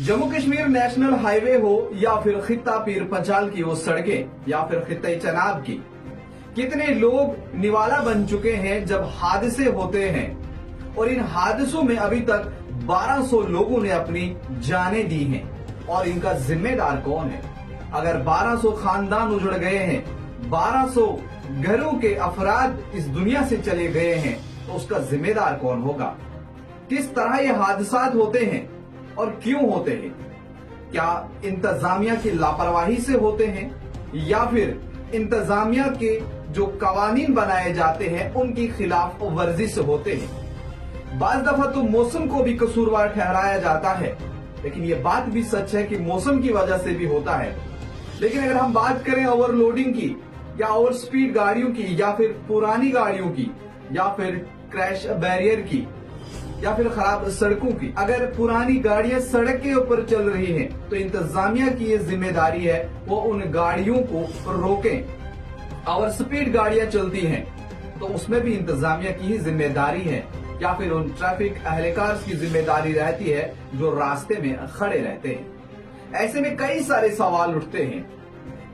Jammu Kashmir national highway हो या फिर खित्ता पीर पंजाल की वो सड़कें या फिर खित्ते चनाब की, कितने लोग निवाला बन चुके हैं जब हादसे होते हैं। और इन हादसों में अभी तक 1200 लोगों ने अपनी जानें दी हैं। और इनका जिम्मेदार कौन है? अगर 1200 खानदान उजड़ गए हैं, 1200 घरों के अफराद इस दुनिया से चले गए हैं, तो उसका जिम्मेदार कौन होगा? किस तरह ये हादसात होते हैं और क्यों होते हैं? क्या इंतजामिया की लापरवाही से होते हैं या फिर इंतजामिया के जो कवानीन बनाए जाते हैं उनकी खिलाफ वर्जी से होते हैं? बाज दफा तो मौसम को भी कसूरवार ठहराया जाता है, लेकिन ये बात भी सच है कि मौसम की वजह से भी होता है। लेकिन अगर हम बात करें ओवरलोडिंग की या ओवर स्पीड गाड़ियों की या फिर पुरानी गाड़ियों की या फिर क्रैश बैरियर की या फिर खराब सड़कों की, अगर पुरानी गाड़ियां सड़क के ऊपर चल रही हैं, तो इंतजामिया की ये जिम्मेदारी है वो उन गाड़ियों को रोकें। ओवर स्पीड गाड़ियां चलती हैं तो उसमें भी इंतजामिया की ही जिम्मेदारी है या फिर उन ट्रैफिक अहलकार की जिम्मेदारी रहती है जो रास्ते में खड़े रहते हैं। ऐसे में कई सारे सवाल उठते हैं,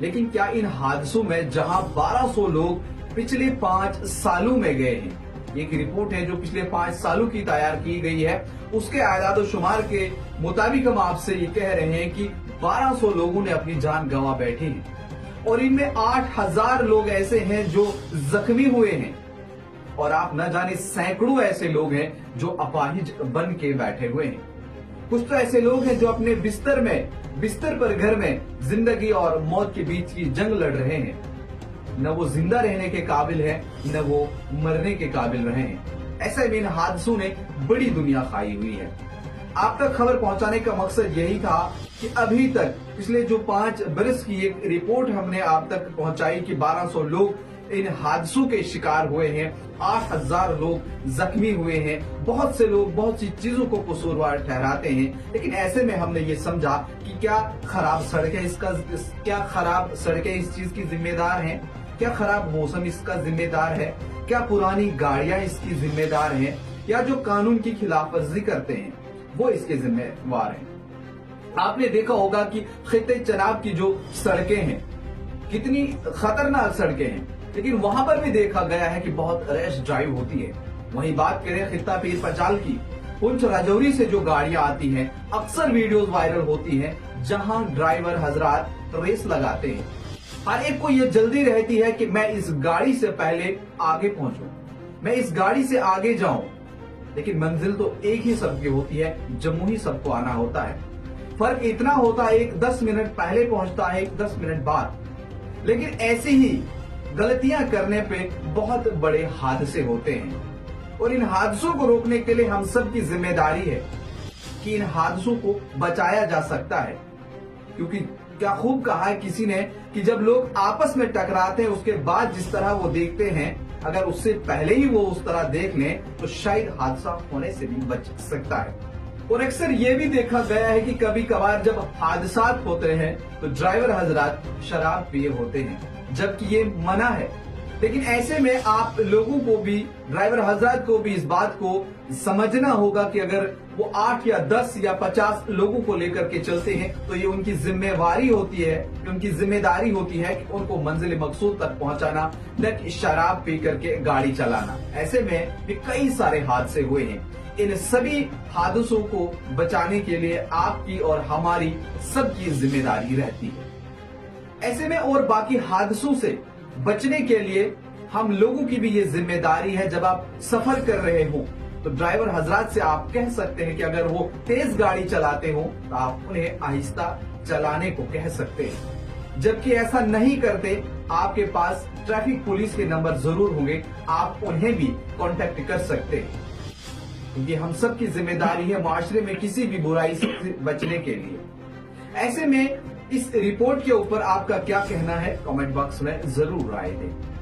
लेकिन क्या इन हादसों में जहां 1200 लोग पिछले 5 सालों में गए हैं, एक रिपोर्ट है जो पिछले 5 सालों की तैयार की गई है, उसके आदाद शुमार के मुताबिक हम आपसे ये कह रहे हैं कि 1200 लोगों ने अपनी जान गंवा बैठी है और इनमें 8000 लोग ऐसे हैं जो जख्मी हुए हैं। और आप न जाने सैकड़ों ऐसे लोग हैं जो अपाहिज बन के बैठे हुए हैं। कुछ तो ऐसे लोग हैं जो अपने बिस्तर पर घर में जिंदगी और मौत के बीच की जंग लड़ रहे हैं। न वो जिंदा रहने के काबिल है, न वो मरने के काबिल रहे हैं। ऐसे में इन हादसों ने बड़ी दुनिया खाई हुई है। आप तक खबर पहुंचाने का मकसद यही था कि अभी तक पिछले जो 5 बरस की एक रिपोर्ट हमने आप तक पहुंचाई कि 1200 लोग इन हादसों के शिकार हुए हैं, 8000 लोग जख्मी हुए हैं। बहुत से लोग बहुत सी चीजों को कसूरवार ठहराते हैं, लेकिन ऐसे में हमने ये समझा कि क्या खराब सड़कें इस चीज की जिम्मेदार हैं? क्या खराब मौसम इसका जिम्मेदार है? क्या पुरानी गाड़ियां इसकी जिम्मेदार हैं? या जो कानून की खिलाफ वर्जी करते हैं वो इसके जिम्मेवार हैं? आपने देखा होगा कि खित्ते चनाब की जो सड़कें हैं कितनी खतरनाक सड़कें हैं, लेकिन वहां पर भी देखा गया है कि बहुत रैश ड्राइव होती है। वहीं बात करें खित्ता पीर पंजाल की, पुंछ राजौरी से जो गाड़ियां आती हैं, अक्सर वीडियोस वायरल होती हैं जहां ड्राइवर हजरात रेस लगाते हैं। हर एक को ये जल्दी रहती है कि मैं इस गाड़ी से पहले आगे पहुंचूं, मैं इस गाड़ी से आगे जाऊं, लेकिन मंजिल तो एक ही सबकी होती है, जम्मू ही सबको आना होता है। फर्क इतना होता है, एक 10 मिनट पहले पहुंचता है, एक 10 मिनट बाद। लेकिन ऐसी ही गलतियां करने पे बहुत बड़े हादसे होते हैं और इन हादसों को रोकने के लिए हम सब की जिम्मेदारी है कि इन हादसों को बचाया जा सकता है। क्योंकि क्या खूब कहा है किसी ने कि जब लोग आपस में टकराते हैं उसके बाद जिस तरह वो देखते हैं, अगर उससे पहले ही वो उस तरह देख लें तो शायद हादसा होने से भी बच सकता है। और अक्सर ये भी देखा गया है कि कभी कभार जब हादसात होते हैं तो ड्राइवर हजरात शराब पिए होते हैं, जबकि ये मना है। लेकिन ऐसे में आप लोगों को भी, ड्राइवर हजरात को भी इस बात को समझना होगा कि अगर वो 8 या 10 या 50 लोगों को लेकर के चलते हैं तो ये उनकी जिम्मेवारी होती है, उनकी जिम्मेदारी होती है कि उनको मंजिल मकसूद तक पहुंचाना, न कि शराब पी करके गाड़ी चलाना। ऐसे में भी कई सारे हादसे हुए हैं। इन सभी हादसों को बचाने के लिए आपकी और हमारी सबकी जिम्मेदारी रहती है। ऐसे में और बाकी हादसों से बचने के लिए हम लोगों की भी ये जिम्मेदारी है, जब आप सफर कर रहे हो तो ड्राइवर हजरात से आप कह सकते हैं कि अगर वो तेज गाड़ी चलाते हो तो आप उन्हें आहिस्ता चलाने को कह सकते हैं। जबकि ऐसा नहीं करते, आपके पास ट्रैफिक पुलिस के नंबर जरूर होंगे, आप उन्हें भी कांटेक्ट कर सकते हैं। क्योंकि हम सब की जिम्मेदारी है माशरे में किसी भी बुराई से बचने के लिए। ऐसे में इस रिपोर्ट के ऊपर आपका क्या कहना है, कमेंट बॉक्स में जरूर राय दें।